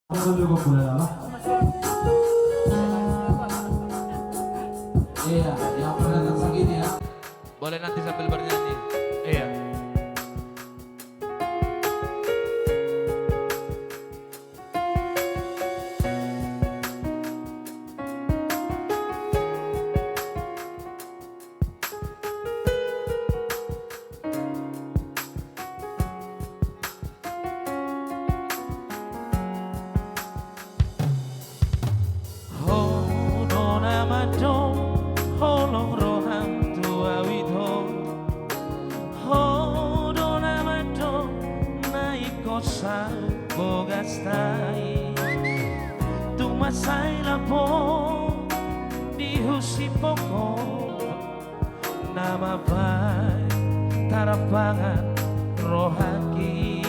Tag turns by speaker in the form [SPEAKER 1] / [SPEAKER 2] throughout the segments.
[SPEAKER 1] Cukup boleh lama. Iya, yang pernah datang segini ya.
[SPEAKER 2] Boleh nanti sambil bernyanyi. Iya. Holong roham tua wito Hodo nama do naik kosa bogastai Tu masai lapo dihusi poko Nama baik tarapangan rohaki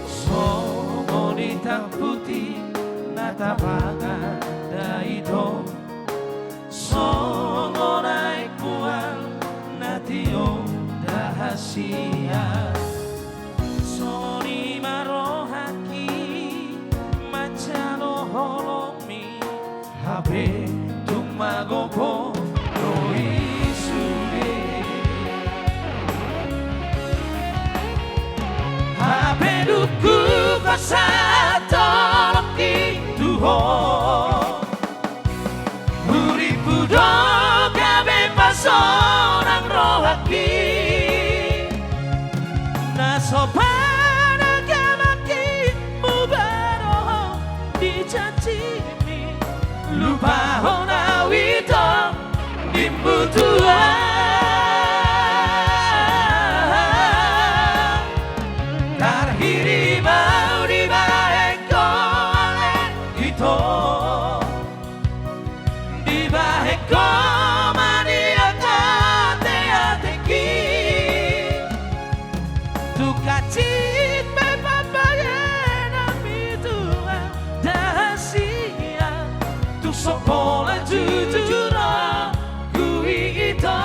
[SPEAKER 2] Somo ditang putih Natapangan daito Songo naik puan natio dahasia Soni marohaki macano holomi Habe tumagopo doi sude Habe duku pasatoloki Uripu doga bebas orang rohaki Nasobana gamaki mubaroh dicacimi Lupa hona wito dimbutuan Tarhiri mau dibaik oleh itu Dibaik komania kate ateki Tu kacit bepapayen amitua dahasia Tu sopola jujura kui itu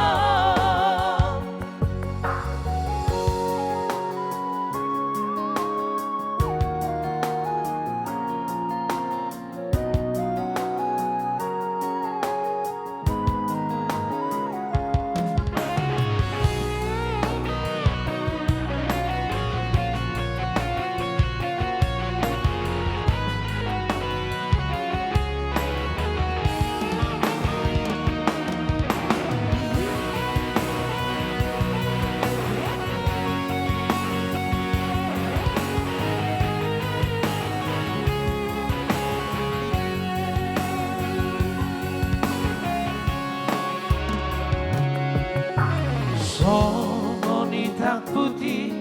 [SPEAKER 2] Songo nitang putih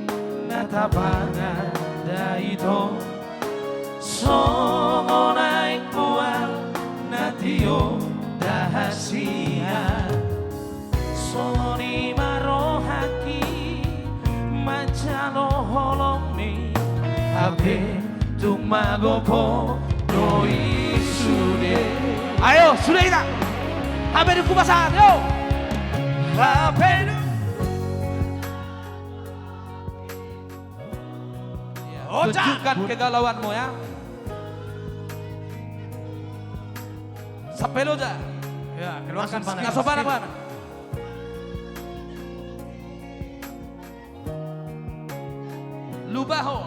[SPEAKER 2] natapangan daito Songo naik puan natio dahasia Songo ni marohaki macano holomi Habe tumagopo doi sude Ayo sudah kita Habe duku pasar yo Habe tunjukkan kegalauanmu ya. Sapelo aja.
[SPEAKER 3] Ya, keluarkan panah.
[SPEAKER 2] Nggak sopan apa? Lubaho.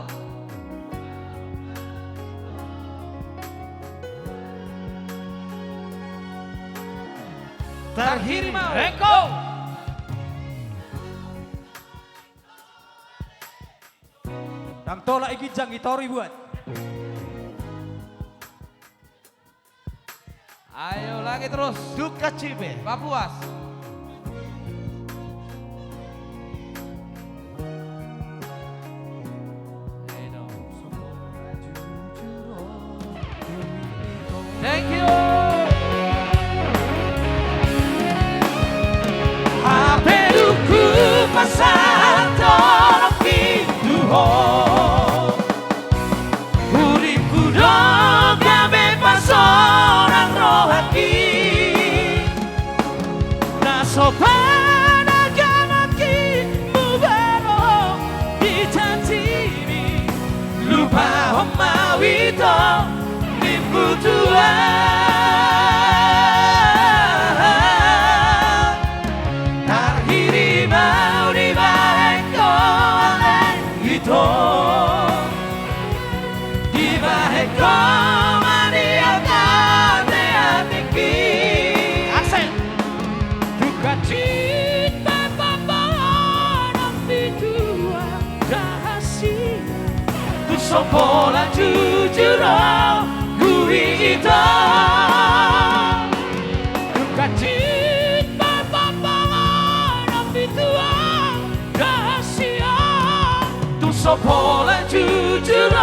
[SPEAKER 2] Tarhiri mau.
[SPEAKER 3] Eko. Dang tolak ikijang itori buat.
[SPEAKER 2] Ayo lagi terus.
[SPEAKER 3] Duka cibe.
[SPEAKER 2] Papuas. Thank you. Habe duku pasar toloki duho Uripu doga bebas orang rohaki sopo lan jujur kui ita duka cita papangan api tua rahasia tu sopo lan jujur